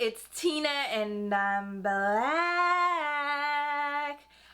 it's Tina and I'm black.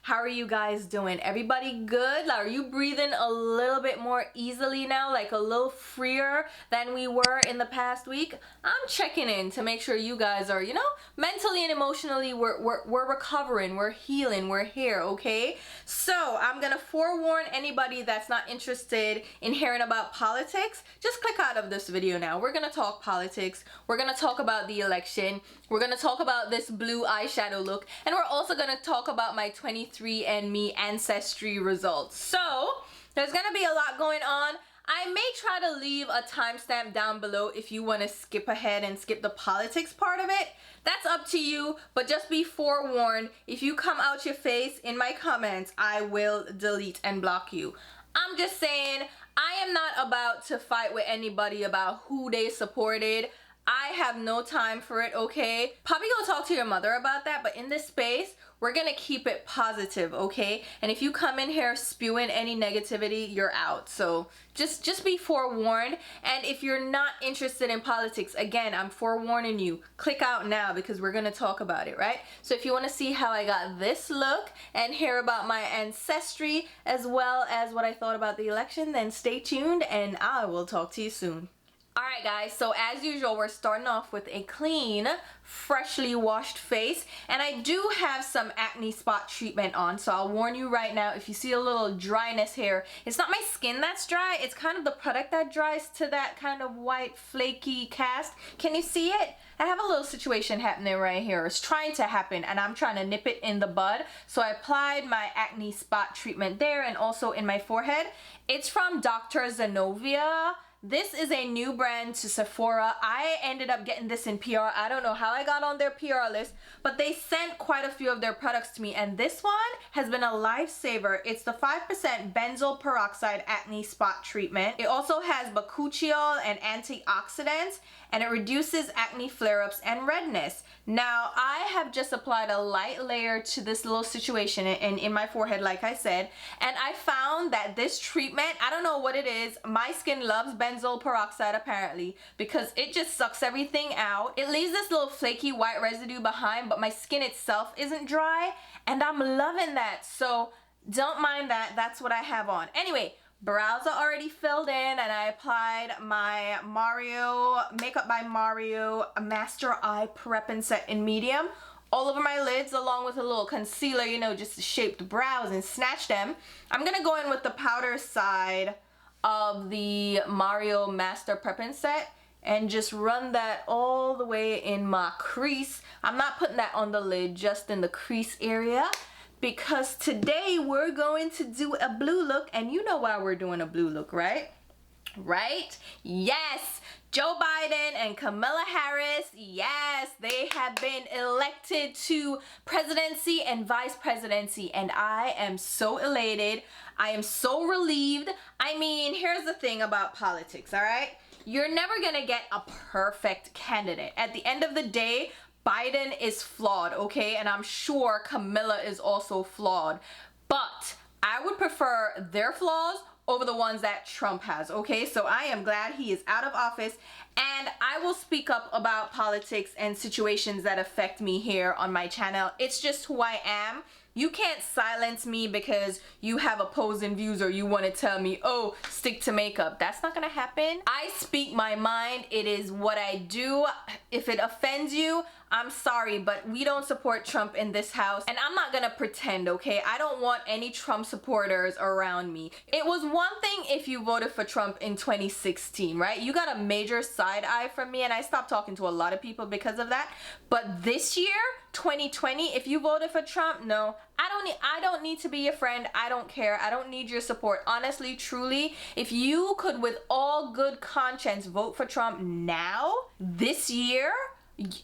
How are you guys doing? Everybody good? Are you breathing a little bit more easily now, like a little freer than we were in the past week? I'm checking in to make sure you guys are, you know, mentally and emotionally we're recovering, we're healing, we're here, okay? So I'm gonna forewarn anybody that's not interested in hearing about politics, just click out of this video now. We're gonna talk politics, we're gonna talk about the election, we're gonna talk about this blue eyeshadow look, and we're also gonna talk about my 23andMe ancestry results. So there's gonna be a lot going on. I may try to leave a timestamp down below if you want to skip ahead and skip the politics part of it. That's up to you, but just be forewarned, if you come out your face in my comments, I will delete and block you. I'm just saying, I am not about to fight with anybody about who they supported. I have no time for it, okay? Probably go talk to your mother about that, but in this space, we're gonna keep it positive, okay? And if you come in here spewing any negativity, you're out. So just be forewarned. And if you're not interested in politics, again, I'm forewarning you. Click out now because we're gonna talk about it, right? So if you wanna see how I got this look and hear about my ancestry as well as what I thought about the election, then stay tuned and I will talk to you soon. Alright guys, so as usual, we're starting off with a clean, freshly washed face, and I do have some acne spot treatment on, so I'll warn you right now, if you see a little dryness here, it's not my skin that's dry, it's kind of the product that dries to that kind of white flaky cast. Can you see it? I have a little situation happening right here. It's trying to happen and I'm trying to nip it in the bud. So I applied my acne spot treatment there and also in my forehead. It's from Dr. Zenobia. This is a new brand to Sephora. I ended up getting this in PR. I don't know how I got on their PR list, but they sent quite a few of their products to me, and this one has been a lifesaver. It's the 5% benzoyl peroxide acne spot treatment. It also has bakuchiol and antioxidants, and it reduces acne flare-ups and redness. Now, I have just applied a light layer to this little situation and in my forehead, like I said, and I found that this treatment, I don't know what it is, my skin loves benzoyl peroxide apparently, because it just sucks everything out. It leaves this little flaky white residue behind, but my skin itself isn't dry, and I'm loving that. So don't mind that, that's what I have on. Anyway, brows are already filled in, and I applied my Makeup by Mario Master Eye Prep and Set in medium all over my lids, along with a little concealer, you know, just to shape the brows and snatch them. I'm gonna go in with the powder side of the Mario Master Prep and Set and just run that all the way in my crease. I'm not putting that on the lid, just in the crease area, because today we're going to do a blue look, and you know why we're doing a blue look, right? Right? Yes! Joe Biden and Kamala Harris, yes, they have been elected to presidency and vice presidency, and I am so elated. I am so relieved. I mean, here's the thing about politics, all right? You're never gonna get a perfect candidate. At the end of the day, Biden is flawed, okay? And I'm sure Kamala is also flawed. But I would prefer their flaws over the ones that Trump has, okay? So I am glad he is out of office, and I will speak up about politics and situations that affect me here on my channel. It's just who I am. You can't silence me because you have opposing views or you want to tell me, oh, stick to makeup. That's not gonna happen. I speak my mind. It is what I do. If it offends you, I'm sorry, but we don't support Trump in this house, and I'm not gonna pretend, okay? I don't want any Trump supporters around me. It was one thing if you voted for Trump in 2016, right? You got a major side eye from me, and I stopped talking to a lot of people because of that. But this year, 2020, if you voted for Trump, no, I don't need to be your friend. I don't care. I don't need your support. Honestly, truly, if you could with all good conscience vote for Trump now, this year,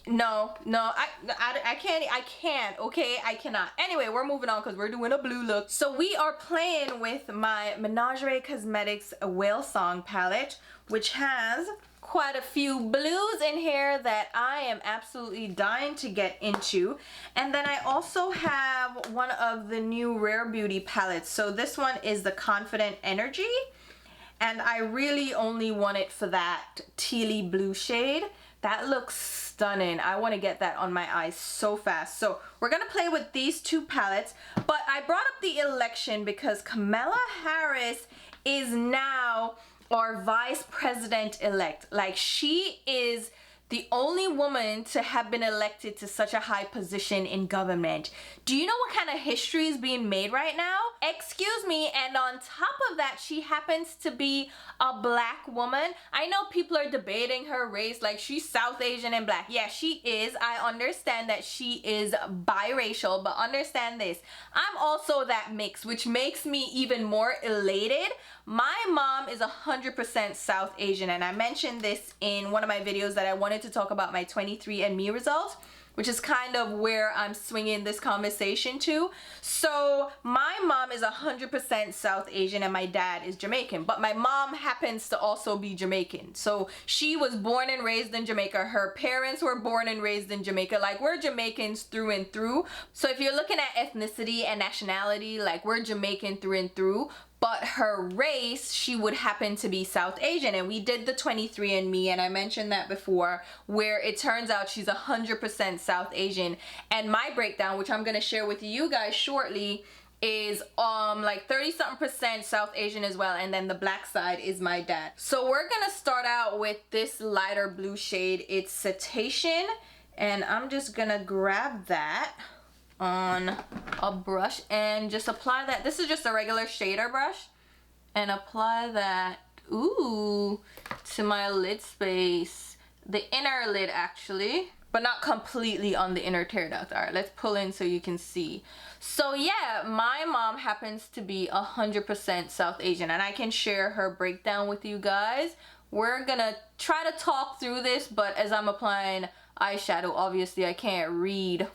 no, I can't, okay? I cannot. Anyway, we're moving on because we're doing a blue look. So we are playing with my Menagerie Cosmetics Whalesong palette, which has quite a few blues in here that I am absolutely dying to get into. And then I also have one of the new Rare Beauty palettes. So this one is the Confident Energy, and I really only want it for that tealy blue shade That looks stunning. I want to get that on my eyes so fast. So we're gonna play with these two palettes, but I brought up the election because Kamala Harris is now our vice president-elect. Like, she is the only woman to have been elected to such a high position in government. Do you know what kind of history is being made right now? Excuse me, and on top of that, she happens to be a black woman. I know people are debating her race, like she's South Asian and black. Yeah, she is. I understand that she is biracial, but understand this. I'm also that mix, which makes me even more elated. My mom is 100% South Asian, and I mentioned this in one of my videos that I wanted to talk about my 23andMe results, which is kind of where I'm swinging this conversation to. So my mom is 100% South Asian and my dad is Jamaican, but my mom happens to also be Jamaican. So she was born and raised in Jamaica. Her parents were born and raised in Jamaica. Like, we're Jamaicans through and through. So if you're looking at ethnicity and nationality, like, we're Jamaican through and through. But her race, she would happen to be South Asian. And we did the 23andMe, and I mentioned that before, where it turns out she's 100% South Asian. And my breakdown, which I'm going to share with you guys shortly, is like 30-something% South Asian as well, and then the black side is my dad. So we're going to start out with this lighter blue shade. It's Cetacean, and I'm just going to grab that on a brush and just apply that. This is just a regular shader brush, and apply that, ooh, to my lid space, the inner lid actually, but not completely on the inner tear duct. All right, let's pull in so you can see. So yeah, my mom happens to be 100% South Asian, and I can share her breakdown with you guys. We're gonna try to talk through this, but as I'm applying eyeshadow, obviously I can't read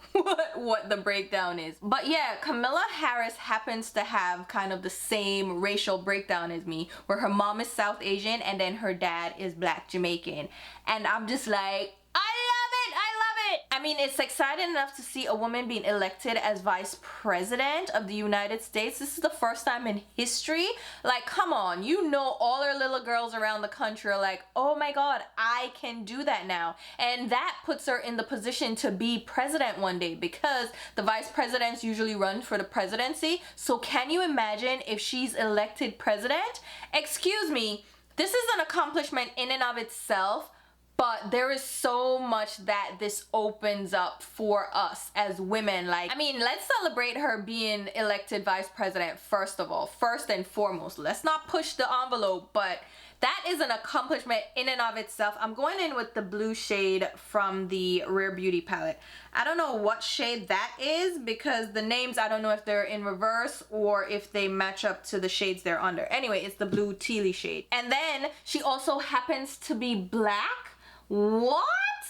what the breakdown is. But yeah, Kamala Harris happens to have kind of the same racial breakdown as me, where her mom is South Asian and then her dad is black Jamaican. And I'm just like, I love it! I love it! I mean, it's exciting enough to see a woman being elected as vice president of the United States. This is the first time in history. Like, come on, you know, all our little girls around the country are like, oh my god, I can do that now. And that puts her in the position to be president one day, because the vice presidents usually run for the presidency. So can you imagine if she's elected president? Excuse me, this is an accomplishment in and of itself. But there is so much that this opens up for us as women. Like, I mean, let's celebrate her being elected vice president first of all, first and foremost. Let's not push the envelope, but that is an accomplishment in and of itself. I'm going in with the blue shade from the Rare Beauty palette. I don't know what shade that is, because the names, I don't know if they're in reverse or if they match up to the shades they're under. Anyway, it's the blue tealy shade. And then she also happens to be black. What?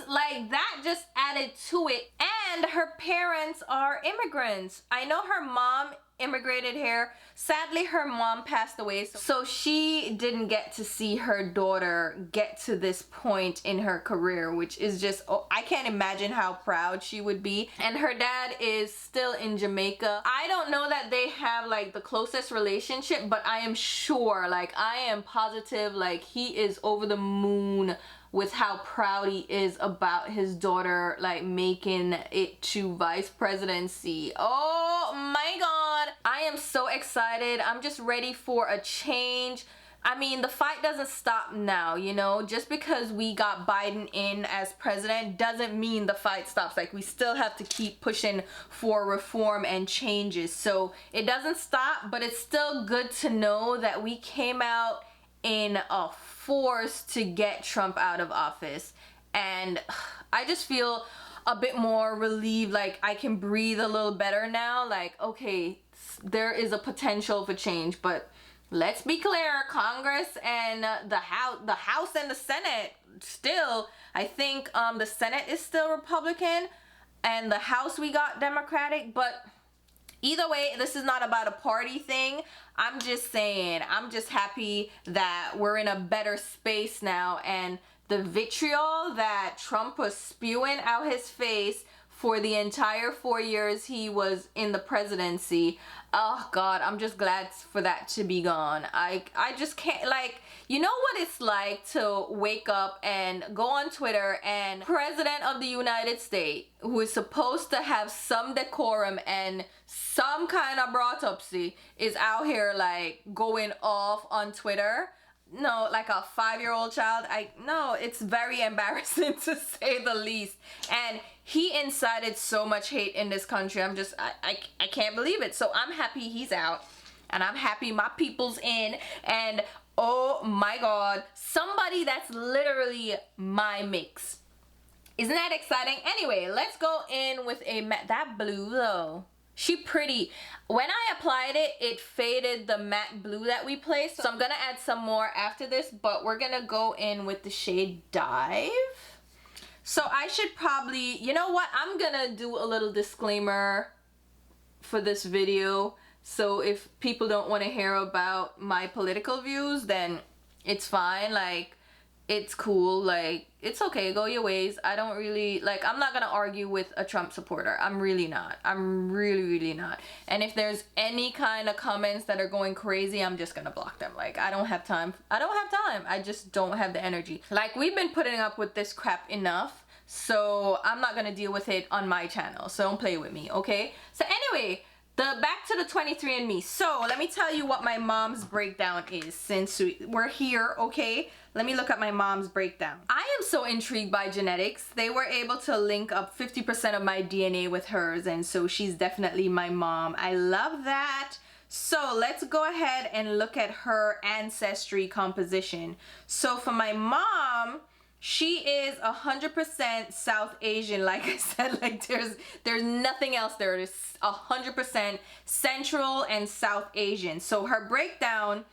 Like, that just added to it. And her parents are immigrants. I know her mom immigrated here. Sadly, her mom passed away, so she didn't get to see her daughter get to this point in her career, which is just, oh, I can't imagine how proud she would be. And her dad is still in Jamaica. I don't know that they have like the closest relationship, but I am sure, like, I am positive, like, he is over the moon with how proud he is about his daughter, like, making it to vice presidency. Oh my god, I am so excited. I'm just ready for a change. I mean, the fight doesn't stop now, you know? Just because we got Biden in as president doesn't mean the fight stops. Like, we still have to keep pushing for reform and changes. So it doesn't stop, but it's still good to know that we came out in a force to get Trump out of office. And I just feel a bit more relieved, like I can breathe a little better now. Like, okay, there is a potential for change, but let's be clear, Congress and the House and the Senate still, I think the Senate is still Republican and the House we got Democratic, but either way, this is not about a party thing. I'm just saying, I'm just happy that we're in a better space now, and the vitriol that Trump was spewing out his face for the entire 4 years he was in the presidency. Oh God, I'm just glad for that to be gone. I just can't, like, you know what it's like to wake up and go on Twitter and President of the United States, who is supposed to have some decorum and some kind of autopsy, is out here like going off on Twitter. No, like a 5-year-old child. No, it's very embarrassing to say the least. And he incited so much hate in this country. I'm just, I can't believe it. So I'm happy he's out, and I'm happy my people's in. And oh my God, somebody that's literally my mix. Isn't that exciting? Anyway, let's go in with a matte. That blue though, she pretty. When I applied it, it faded the matte blue that we placed. So I'm gonna add some more after this, but we're gonna go in with the shade Dive. So I should probably, you know what? I'm gonna do a little disclaimer for this video. So if people don't want to hear about my political views, then it's fine. Like, it's cool. Like, it's okay. Go your ways. I don't really, like, I'm not gonna argue with a Trump supporter. I'm really not. I'm really not. And if there's any kind of comments that are going crazy, I'm just gonna block them. Like, I don't have time. I just don't have the energy. Like, we've been putting up with this crap enough, so I'm not gonna deal with it on my channel. So don't play with me, okay? So anyway, back to the 23andMe. So let me tell you what my mom's breakdown is, since we're here, okay? Let me look at my mom's breakdown. I am so intrigued by genetics. They were able to link up 50% of my DNA with hers, and so she's definitely my mom. I love that. So let's go ahead and look at her ancestry composition. So for my mom, she is 100% South Asian. Like I said, like there's nothing else there. It is 100% Central and South Asian. So her breakdown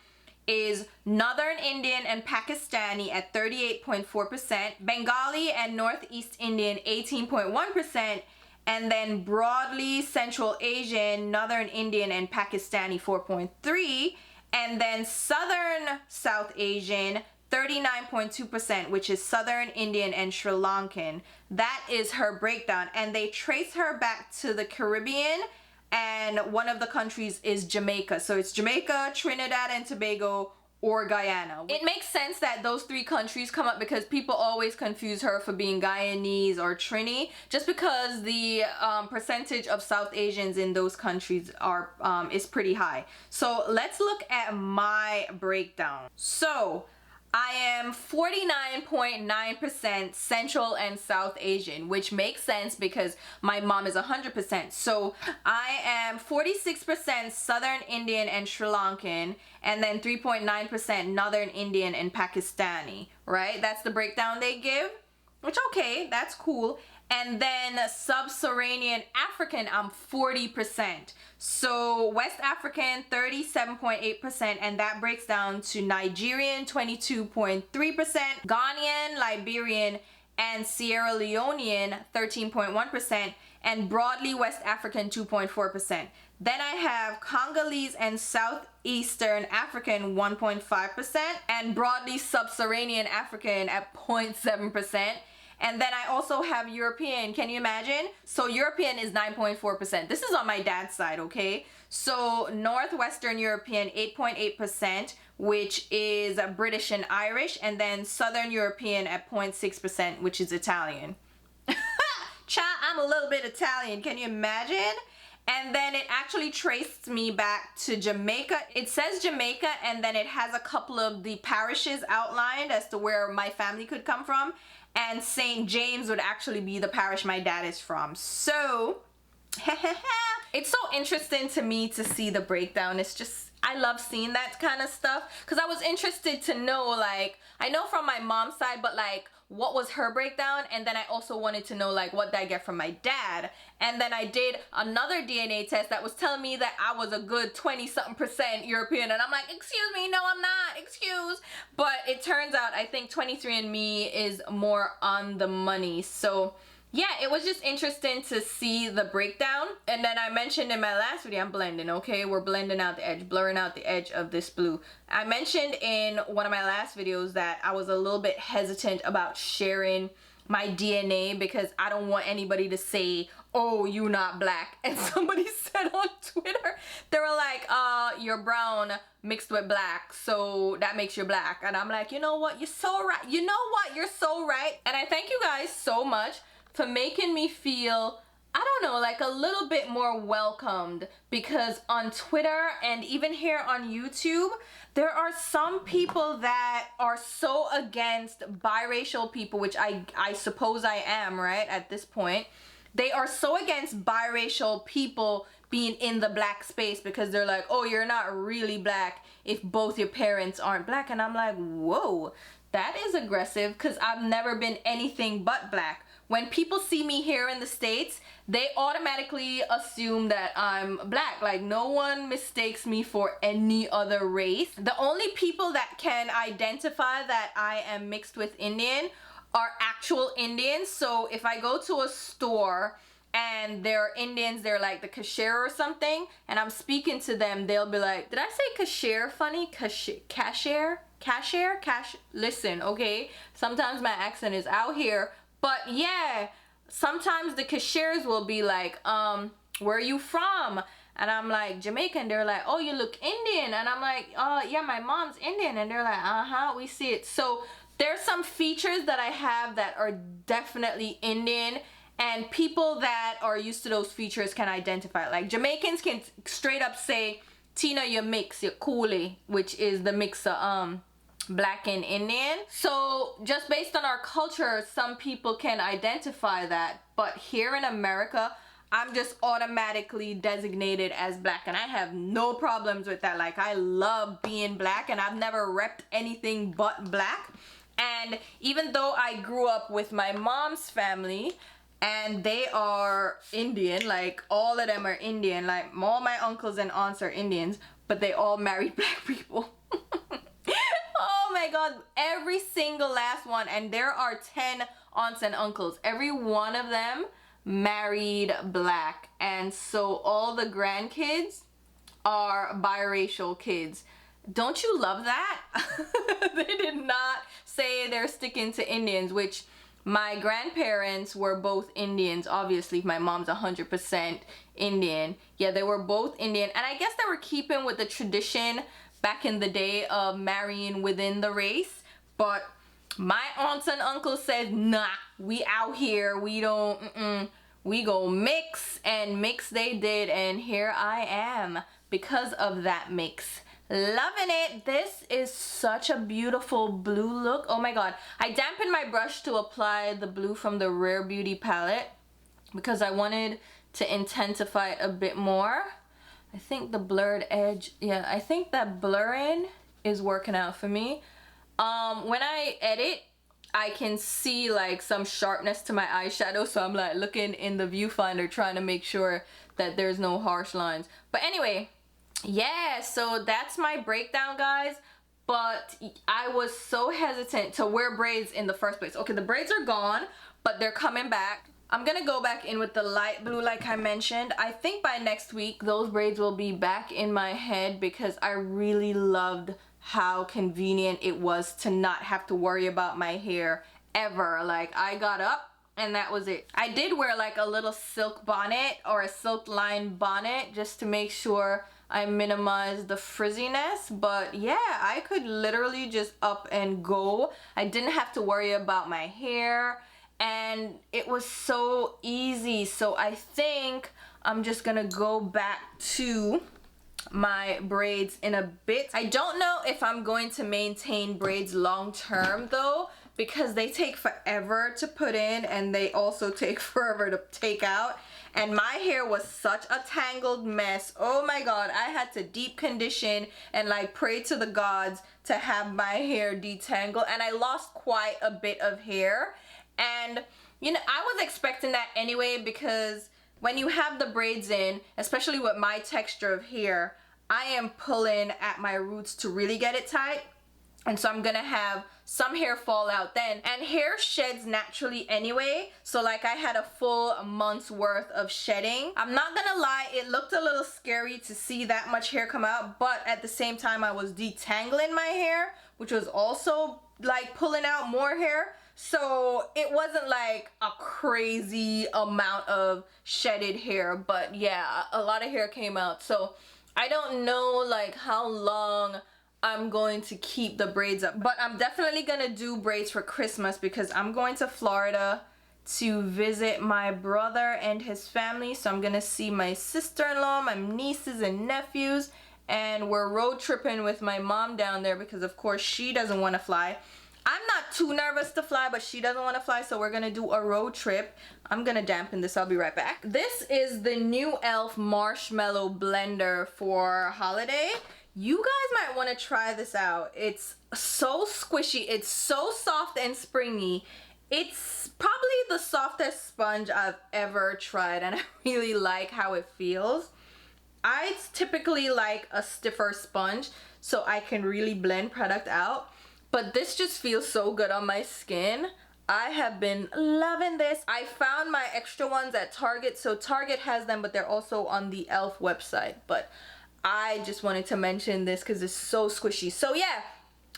is Northern Indian and Pakistani at 38.4%, Bengali and Northeast Indian 18.1%, and then broadly Central Asian, Northern Indian and Pakistani 4.3%, and then Southern South Asian 39.2%, which is Southern Indian and Sri Lankan. That is her breakdown, and they trace her back to the Caribbean, and one of the countries is Jamaica. So it's Jamaica, Trinidad and Tobago, or Guyana. It makes sense that those 3 countries come up because people always confuse her for being Guyanese or Trini, just because the percentage of South Asians in those countries are is pretty high. So let's look at my breakdown. So I am 49.9% Central and South Asian, which makes sense because my mom is 100%. So I am 46% Southern Indian and Sri Lankan, and then 3.9% Northern Indian and Pakistani, right? That's the breakdown they give, which, okay, that's cool. And then Sub-Saharan African, I'm 40%. So West African, 37.8%, and that breaks down to Nigerian, 22.3%, Ghanaian, Liberian, and Sierra Leonean, 13.1%, and broadly West African, 2.4%. Then I have Congolese and Southeastern African, 1.5%, and broadly Sub-Saharan African at 0.7%. And then I also have European. Can you imagine? So European is 9.4%. This is on my dad's side, okay? So Northwestern European, 8.8%, which is British and Irish. And then Southern European at 0.6%, which is Italian. Child, I'm a little bit Italian. Can you imagine? And then it actually traced me back to Jamaica. It says Jamaica, and then it has a couple of the parishes outlined as to where my family could come from. And St. James would actually be the parish my dad is from. So, it's so interesting to me to see the breakdown. It's just, I love seeing that kind of stuff. Because I was interested to know, like, I know from my mom's side, but like, what was her breakdown? And then I also wanted to know, like, what did I get from my dad? And then I did another DNA test that was telling me that I was a good 20-something% European. And I'm like, excuse me, no, I'm not, excuse. But it turns out I think 23andMe is more on the money. So yeah, it was just interesting to see the breakdown. And then I mentioned in my last video, I'm blending, okay? We're blending out the edge, blurring out the edge of this blue. I mentioned in one of my last videos that I was a little bit hesitant about sharing my DNA because I don't want anybody to say, oh, you not black. And somebody said on Twitter, they were like, you're brown mixed with black, so that makes you black. And I'm like, you know what, you're so right. You know what, you're so right. And I thank you guys so much for making me feel, I don't know, like a little bit more welcomed, because on Twitter and even here on YouTube, there are some people that are so against biracial people, which I suppose I am, right, at this point. They are so against biracial people being in the black space because they're like, oh, you're not really black if both your parents aren't black. And I'm like, whoa, that is aggressive, because I've never been anything but black. When people see me here in the States, they automatically assume that I'm black. Like, no one mistakes me for any other race. The only people that can identify that I am mixed with Indian are actual Indians. So if I go to a store and they're Indians, they're like the cashier or something, and I'm speaking to them, they'll be like, did I say cashier funny? Cashier? Listen, okay? Sometimes my accent is out here. But yeah, sometimes the cashiers will be like, where are you from? And I'm like, Jamaican. They're like, oh, you look Indian. And I'm like, yeah, my mom's Indian. And they're like, uh-huh, we see it. So there's some features that I have that are definitely Indian, and people that are used to those features can identify it. Like Jamaicans can straight up say, Tina, you mix, you're coolie, which is the mix of black and Indian. So just based on our culture, some people can identify that, but here in America, I'm just automatically designated as black, and I have no problems with that. Like, I love being black, and I've never repped anything but black. And even though I grew up with my mom's family and they are Indian, like all of them are Indian, like all my uncles and aunts are Indians, but they all married black people. Oh my god, every single last one, and there are 10 aunts and uncles. Every one of them married black, and so all the grandkids are biracial kids. Don't you love that? They did not say they're sticking to Indians, which my grandparents were both Indians. Obviously, my mom's 100% Indian. Yeah, they were both Indian, and I guess they were keeping with the tradition back in the day of marrying within the race. But my aunts and uncles said, nah, we out here, we don't, we go mix, and mix they did, and here I am because of that mix. Loving it. This is such a beautiful blue look. Oh my god. I dampened my brush to apply the blue from the Rare Beauty palette because I wanted to intensify it a bit more. I think the blurred edge, yeah, I think that blurring is working out for me. When I edit, I can see like some sharpness to my eyeshadow, so I'm like looking in the viewfinder trying to make sure that there's no harsh lines. But anyway, yeah, so that's my breakdown, guys. But I was so hesitant to wear braids in the first place. Okay, the braids are gone, but they're coming back. I'm gonna go back in with the light blue like I mentioned. I think by next week those braids will be back in my head because I really loved how convenient it was to not have to worry about my hair ever. Like, I got up and that was it. I did wear like a little silk bonnet or a silk lined bonnet just to make sure I minimized the frizziness, but yeah, I could literally just up and go. I didn't have to worry about my hair, and it was so easy. So I think I'm just gonna go back to my braids in a bit. I don't know if I'm going to maintain braids long term though, because they take forever to put in and they also take forever to take out. And my hair was such a tangled mess. Oh my god, I had to deep condition and like pray to the gods to have my hair detangle, and I lost quite a bit of hair. And you know, I was expecting that anyway, because when you have the braids in, especially with my texture of hair, I am pulling at my roots to really get it tight. And so I'm gonna have some hair fall out then. And hair sheds naturally anyway. So like, I had a full month's worth of shedding. I'm not gonna lie, it looked a little scary to see that much hair come out. But at the same time, I was detangling my hair, which was also like pulling out more hair. so it wasn't like a crazy amount of shedded hair, but yeah, a lot of hair came out. So I don't know like how long I'm going to keep the braids up, but I'm definitely gonna do braids for Christmas because I'm going to Florida to visit my brother and his family. So I'm gonna see my sister-in-law, my nieces and nephews, and we're road tripping with my mom down there because of course she doesn't want to fly. I'm not too nervous to fly, but she doesn't want to fly, so we're gonna do a road trip. I'm gonna dampen this, I'll be right back. This is the new e.l.f. Marshmallow Blender for holiday. You guys might want to try this out. It's so squishy, it's so soft and springy. It's probably the softest sponge I've ever tried, and I really like how it feels. I typically like a stiffer sponge so I can really blend product out, but this just feels so good on my skin. I have been loving this. I found my extra ones at Target, so Target has them, but they're also on the e.l.f. website. But I just wanted to mention this because it's so squishy. So yeah,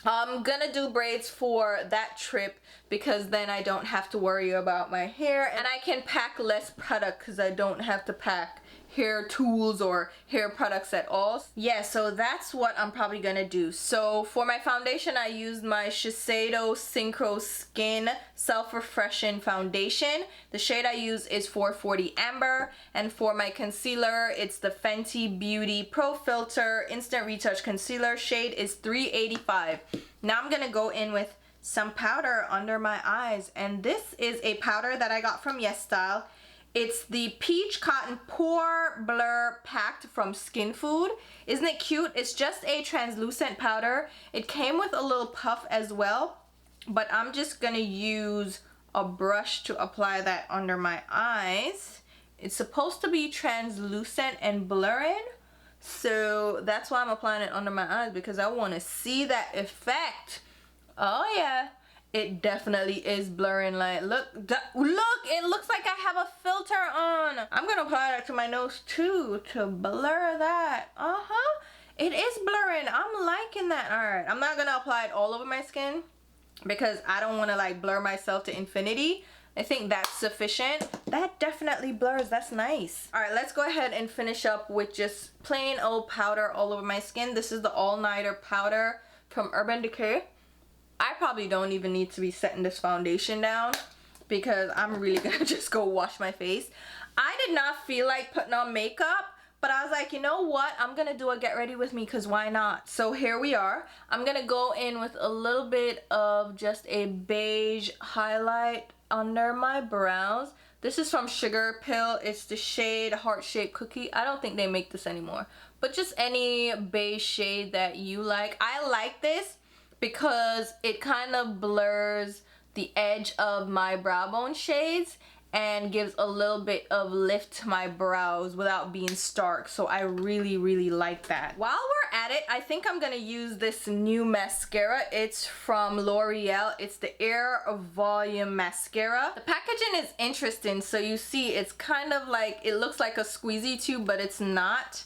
I'm gonna do braids for that trip because then I don't have to worry about my hair, and I can pack less product because I don't have to pack hair tools or hair products at all. Yeah, so that's what I'm probably gonna do. So for my foundation, I used my Shiseido Synchro Skin Self-Refreshing Foundation. The shade I use is 440 Amber, and for my concealer, it's the Fenty Beauty Pro Filter Instant Retouch Concealer. Shade is 385. Now I'm gonna go in with some powder under my eyes, and this is a powder that I got from YESSTYLE. It's the Peach Cotton Pore Blur Packed from Skin Food. Isn't it cute? It's just a translucent powder. It came with a little puff as well, but I'm just gonna use a brush to apply that under my eyes. It's supposed to be translucent and blurring, so that's why I'm applying it under my eyes, because I want to see that effect. Oh yeah. It definitely is blurring. Like, look, it looks like I have a filter on. I'm gonna apply that to my nose too to blur that. It is blurring. I'm liking that. All right, I'm not gonna apply it all over my skin because I don't want to like blur myself to infinity. I think that's sufficient. That definitely blurs. That's nice. All right, let's go ahead and finish up with just plain old powder all over my skin. This is the All Nighter powder from Urban Decay. I probably don't even need to be setting this foundation down because I'm really gonna just go wash my face. I did not feel like putting on makeup, but I was like, you know what? I'm gonna do a get ready with me because why not? So here we are. I'm gonna go in with a little bit of just a beige highlight under my brows. This is from Sugar Pill. It's the shade Heart Shaped Cookie. I don't think they make this anymore, but just any beige shade that you like. I like this because it kind of blurs the edge of my brow bone shades and gives a little bit of lift to my brows without being stark. So I really, really like that. While we're at it, I think I'm gonna use this new mascara. It's from L'Oreal. It's the Air Volume Mascara. The packaging is interesting. So you see it's kind of like, it looks like a squeezy tube, but it's not.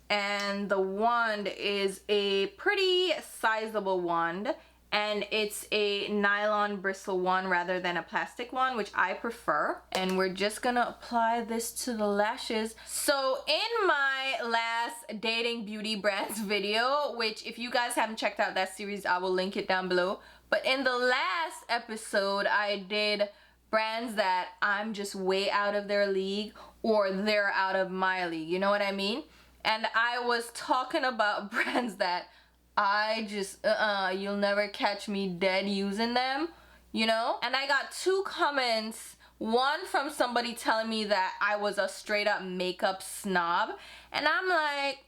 And the wand is a pretty sizable wand, and it's a nylon bristle wand rather than a plastic one, which I prefer. And we're just gonna apply this to the lashes. So in my last dating beauty brands video, which if you guys haven't checked out that series, I will link it down below, but in the last episode I did brands that I'm just way out of their league or they're out of my league, you know what I mean? And I was talking about brands that I just, you'll never catch me dead using them, you know? And I got 2 comments, one from somebody telling me that I was a straight up makeup snob. And I'm like,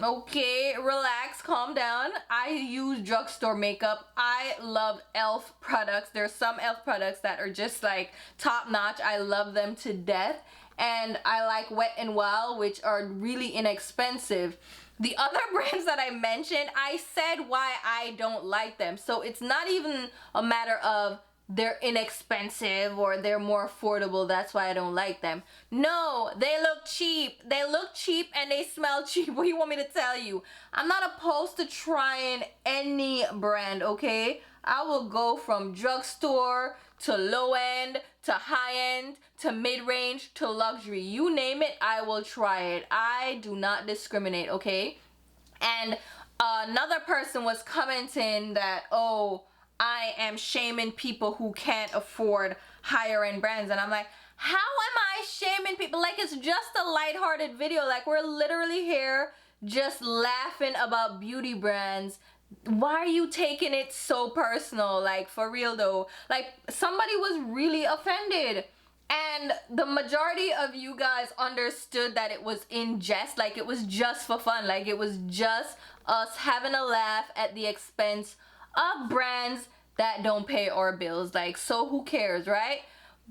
okay, relax, calm down. I use drugstore makeup. I love e.l.f. products. There's some e.l.f. products that are just like top notch. I love them to death. And I like Wet n Wild, which are really inexpensive. The other brands that I mentioned, I said why I don't like them. So it's not even a matter of they're inexpensive or they're more affordable, that's why I don't like them. No, they look cheap. They look cheap and they smell cheap. What do you want me to tell you? I'm not opposed to trying any brand, okay? I will go from drugstore to low end to high end to mid-range to luxury. You name it, I will try it. I do not discriminate, okay? And another person was commenting that, oh, I am shaming people who can't afford higher end brands. And I'm like, how am I shaming people? Like, it's just a lighthearted video. Like, we're literally here just laughing about beauty brands. Why are you taking it so personal? Like, for real though, like, somebody was really offended. And the majority of you guys understood that it was in jest, like it was just for fun, like it was just us having a laugh at the expense of brands that don't pay our bills. Like, so who cares, right?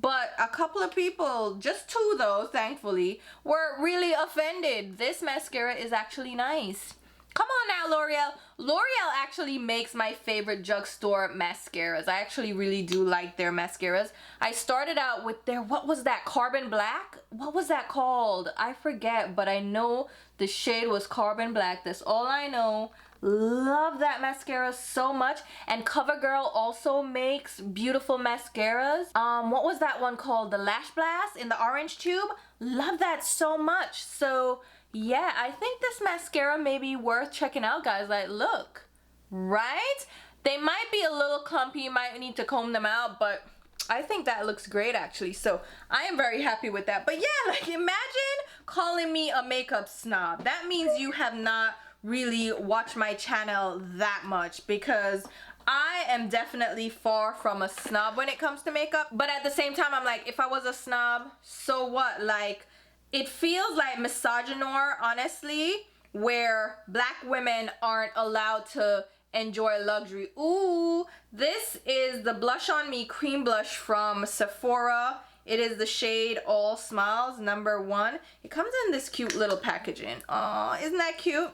But a couple of people, just two though, thankfully, were really offended. This mascara is actually nice. Come on now, L'Oreal. L'Oreal actually makes my favorite drugstore mascaras. I actually really do like their mascaras. I started out with their, what was that, Carbon Black? What was that called? I forget, but I know the shade was Carbon Black. That's all I know. Love that mascara so much. And CoverGirl also makes beautiful mascaras. What was that one called? The Lash Blast in the orange tube. Love that so much. So yeah, I think this mascara may be worth checking out, guys. Like, look, right? They might be a little clumpy, you might need to comb them out, but I think that looks great actually. So I am very happy with that. But yeah, like, imagine calling me a makeup snob. That means you have not really watched my channel that much, because I am definitely far from a snob when it comes to makeup. But at the same time, I'm like, if I was a snob, so what? Like, it feels like misogynoir, honestly, where black women aren't allowed to enjoy luxury. Ooh, this is the Blush On Me cream blush from Sephora. It is the shade All Smiles #1. It comes in this cute little packaging. Aw, isn't that cute?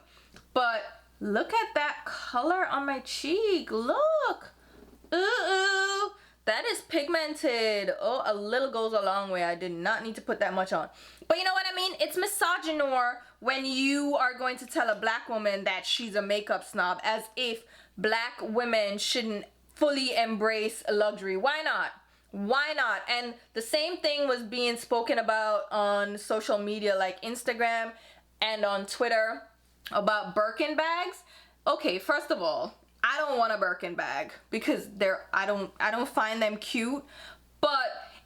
But look at that color on my cheek. Look. Ooh. That is pigmented. Oh, a little goes a long way. I did not need to put that much on. But you know what I mean? It's misogynoir when you are going to tell a black woman that she's a makeup snob, as if black women shouldn't fully embrace luxury. Why not? Why not? And the same thing was being spoken about on social media like Instagram and on Twitter about Birkin bags. Okay, first of all, I don't want a Birkin bag because I don't find them cute, but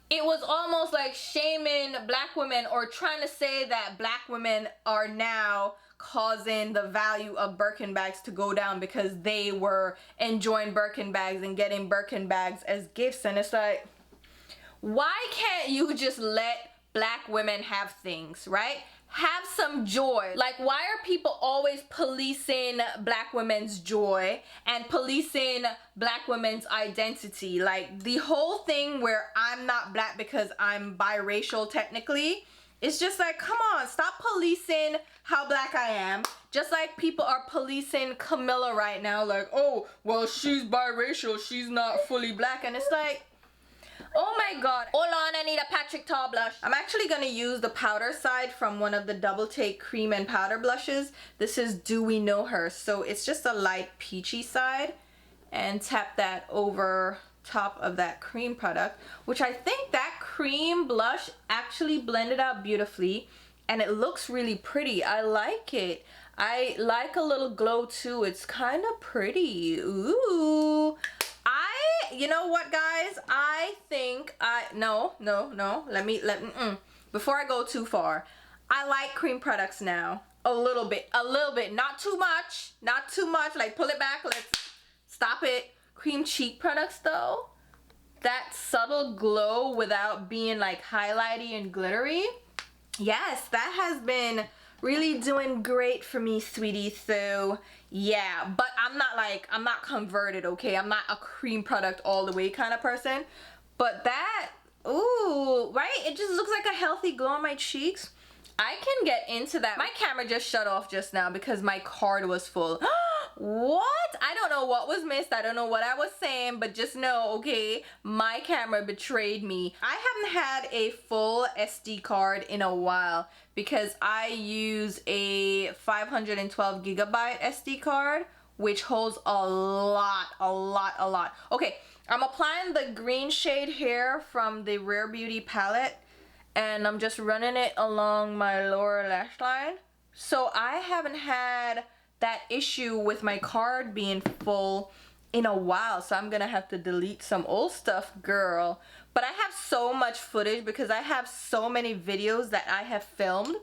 it was almost like shaming black women or trying to say that black women are now causing the value of Birkin bags to go down because they were enjoying Birkin bags and getting Birkin bags as gifts. And it's like, why can't you just let black women have things, right? Have some joy. Like, why are people always policing black women's joy and policing black women's identity? Like, the whole thing where I'm not black because I'm biracial technically, it's just like, come on, stop policing how black I am. Just like people are policing Camilla right now, like, oh, well, she's biracial, she's not fully black. And it's like, oh my god, hold on, I need a Patrick Tar blush. I'm actually gonna use the powder side from one of the Double Take cream and powder blushes. This is Do We Know Her? So it's just a light peachy side, and tap that over top of that cream product, which I think that cream blush actually blended out beautifully, and it looks really pretty. I like it. I like a little glow too. It's kind of pretty. Ooh. You know what, guys? I think no. Before I go too far, I like cream products now. A little bit, not too much, like pull it back, let's stop it. Cream cheek products though, that subtle glow without being like highlighty and glittery, yes, that has been really doing great for me, sweetie. So yeah, but I'm not converted, okay? I'm not a cream product all the way kind of person, but that, ooh, right? It just looks like a healthy glow on my cheeks. I can get into that. My camera just shut off just now because my card was full. What? I don't know what was missed. I don't know what I was saying, but just know, okay, my camera betrayed me. I haven't had a full SD card in a while because I use a 512 gigabyte SD card which holds a lot. Okay, I'm applying the green shade here from the Rare Beauty palette, and I'm just running it along my lower lash line. So I haven't had that issue with my card being full in a while, so I'm gonna have to delete some old stuff, girl. But I have so much footage because I have so many videos that I have filmed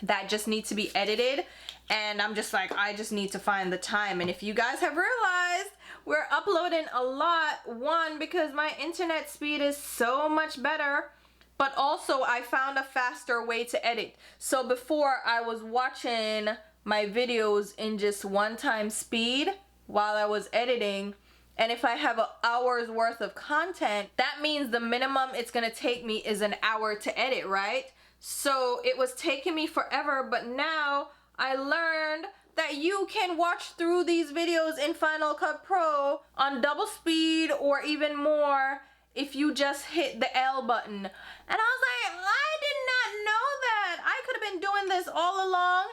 that just need to be edited, and I'm just like, I just need to find the time. And if you guys have realized, we're uploading a lot, one, because my internet speed is so much better, but also I found a faster way to edit. So before, I was watching my videos in just one-time speed while I was editing, and if I have an hour's worth of content, that means the minimum it's gonna take me is an hour to edit, right? So it was taking me forever, but now I learned that you can watch through these videos in Final Cut Pro on double speed or even more if you just hit the L button. And I was like, I did not know that. I could have been doing this all along.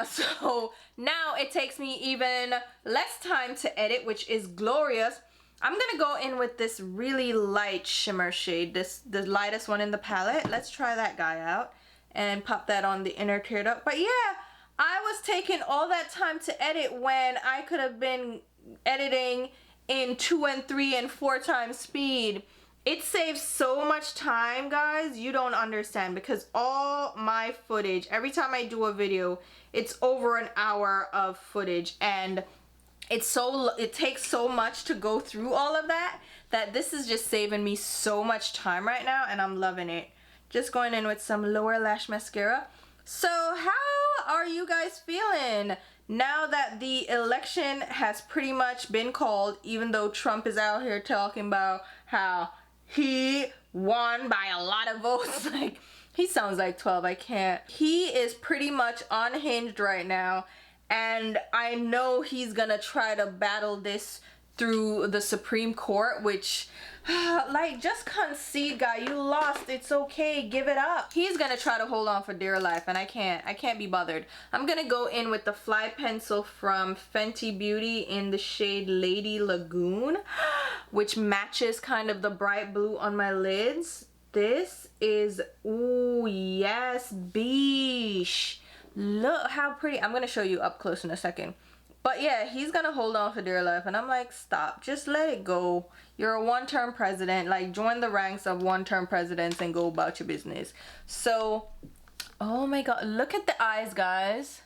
So now it takes me even less time to edit, which is glorious. I'm gonna go in with this really light shimmer shade, the lightest one in the palette. Let's try that guy out and pop that on the inner tear duct. But yeah, I was taking all that time to edit when I could have been editing in 2 and 3 and 4 times speed. It saves so much time, guys, you don't understand, because all my footage, every time I do a video, it's over an hour of footage, and it takes so much to go through all of that this is just saving me so much time right now, and I'm loving it. Just going in with some lower lash mascara. So how are you guys feeling now that the election has pretty much been called, even though Trump is out here talking about how he won by a lot of votes? Like, he sounds like 12, I can't. He is pretty much unhinged right now, and I know he's gonna try to battle this through the Supreme Court, which, like, just concede, guy. You lost. It's okay. Give it up. He's gonna try to hold on for dear life, and I can't be bothered. I'm gonna go in with the Fly Pencil from Fenty Beauty in the shade Lady Lagoon, which matches kind of the bright blue on my lids. This is, ooh, yes, beesh. Look how pretty. I'm gonna show you up close in a second. But yeah, he's gonna hold on for dear life, and I'm like, stop, just let it go. You're a one-term president. Like, join the ranks of one-term presidents and go about your business. So, oh my god, look at the eyes, guys.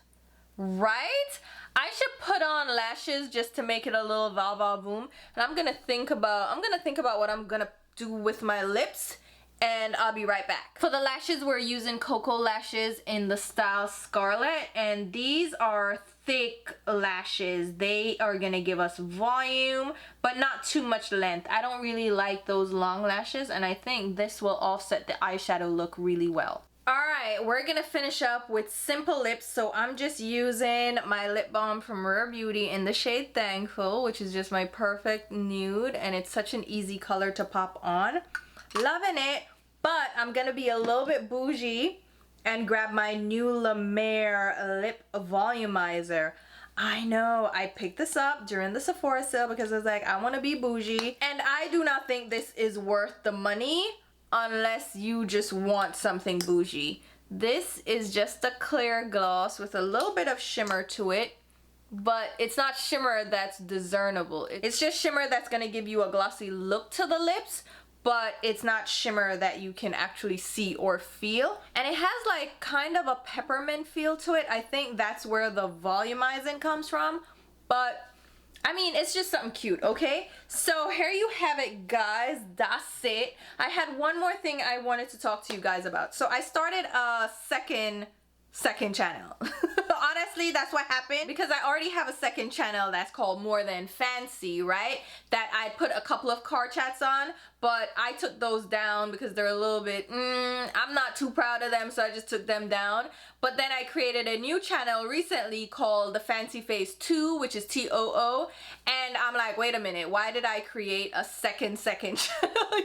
Right? I should put on lashes just to make it a little va-va-voom. And I'm gonna think about what I'm gonna do with my lips, and I'll be right back. For the lashes, we're using Cocoa Lashes in the style Scarlett, and these are thick lashes. They are gonna give us volume, but not too much length. I don't really like those long lashes, and I think this will offset the eyeshadow look really well. Alright, we're gonna finish up with Simple Lips, so I'm just using my lip balm from Rare Beauty in the shade Thankful, which is just my perfect nude, and it's such an easy color to pop on. Loving it, but I'm gonna be a little bit bougie and grab my new La Mer lip volumizer. I know, I picked this up during the Sephora sale because I was like, I want to be bougie, and I do not think this is worth the money unless you just want something bougie. This is just a clear gloss with a little bit of shimmer to it, but it's not shimmer that's discernible. It's just shimmer that's gonna give you a glossy look to the lips, but it's not shimmer that you can actually see or feel. And it has like kind of a peppermint feel to it. I think that's where the volumizing comes from, but I mean, it's just something cute, okay? So here you have it, guys. That's it. I had one more thing I wanted to talk to you guys about. So I started a second channel. Honestly, that's what happened, because I already have a second channel that's called More Than Fancy, right? That I put a couple of car chats on, but I took those down because they're a little bit, I'm not too proud of them, so I just took them down. But then I created a new channel recently called the Fancy Face 2, which is TOO, and I'm like, wait a minute, why did I create a second channel?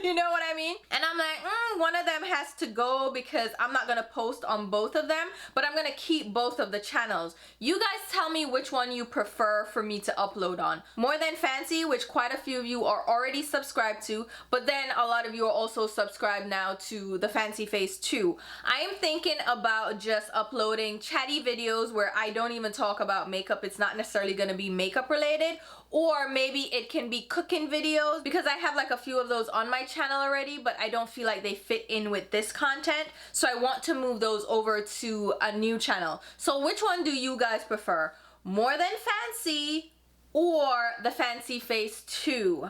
You know what I mean? And I'm like, one of them has to go because I'm not gonna post on both of them, but I'm gonna keep both of the channels. You guys tell me which one you prefer for me to upload on. More Than Fancy, which quite a few of you are already subscribed to, but then a lot of you are also subscribed now to the Fancy Face 2. I am thinking about just uploading chatty videos where I don't even talk about makeup. It's not necessarily gonna be makeup related, or maybe it can be cooking videos, because I have like a few of those on my channel already, but I don't feel like they fit in with this content, so I want to move those over to a new channel. So which one do you guys prefer? More Than Fancy or the Fancy Face 2?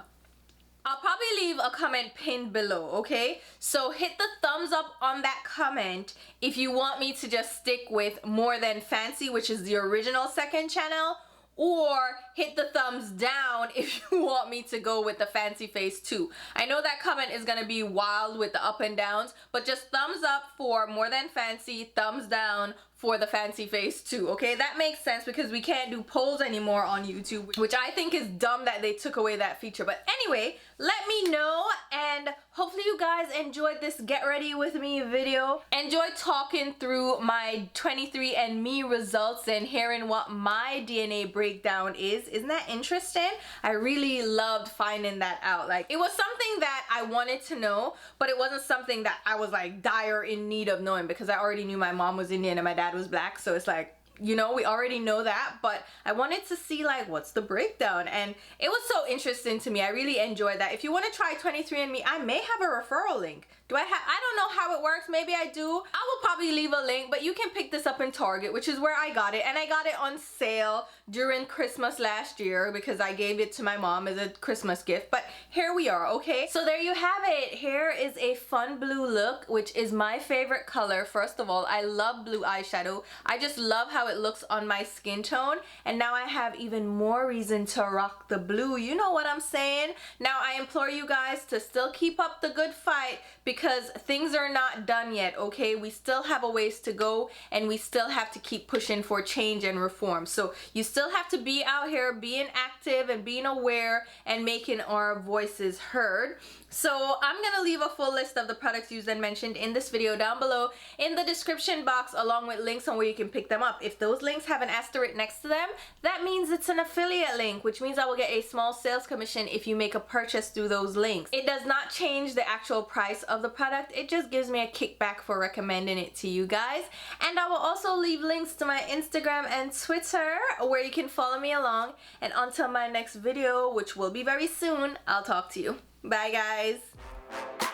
I'll probably leave a comment pinned below, okay? So hit the thumbs up on that comment if you want me to just stick with More Than Fancy, which is the original second channel, or hit the thumbs down if you want me to go with the Fancy Face 2. I know that comment is gonna be wild with the up and downs, but just thumbs up for More Than Fancy, thumbs down for the Fancy Face 2, okay? That makes sense because we can't do polls anymore on YouTube, which I think is dumb that they took away that feature. But anyway, let me know, and hopefully you guys enjoyed this Get Ready With Me video. Enjoyed talking through my 23andMe results and hearing what my DNA breakdown is. Isn't that interesting? I really loved finding that out. Like, it was something that I wanted to know, but it wasn't something that I was like dire in need of knowing, because I already knew my mom was Indian and my dad was black, so it's like, you know, we already know that, but I wanted to see like what's the breakdown, and it was so interesting to me. I really enjoyed that. If you want to try 23andMe, I may have a referral link. I don't know how it works. Maybe I do. I will probably leave a link, but you can pick this up in Target, which is where I got it, and I got it on sale during Christmas last year because I gave it to my mom as a Christmas gift. But here we are, okay? So there you have it. Here is a fun blue look, which is my favorite color. First of all, I love blue eyeshadow. I just love how it looks on my skin tone, and now I have even more reason to rock the blue. You know what I'm saying? Now I implore you guys to still keep up the good fight, because things are not done yet, okay? We still have a ways to go, and we still have to keep pushing for change and reform. So you still have to be out here being active and being aware and making our voices heard. So I'm gonna leave a full list of the products used and mentioned in this video down below in the description box, along with links on where you can pick them up. If those links have an asterisk next to them, that means it's an affiliate link, which means I will get a small sales commission if you make a purchase through those links. It does not change the actual price of the product. It just gives me a kickback for recommending it to you guys. And I will also leave links to my Instagram and Twitter where you can follow me along. And until my next video, which will be very soon, I'll talk to you. Bye guys.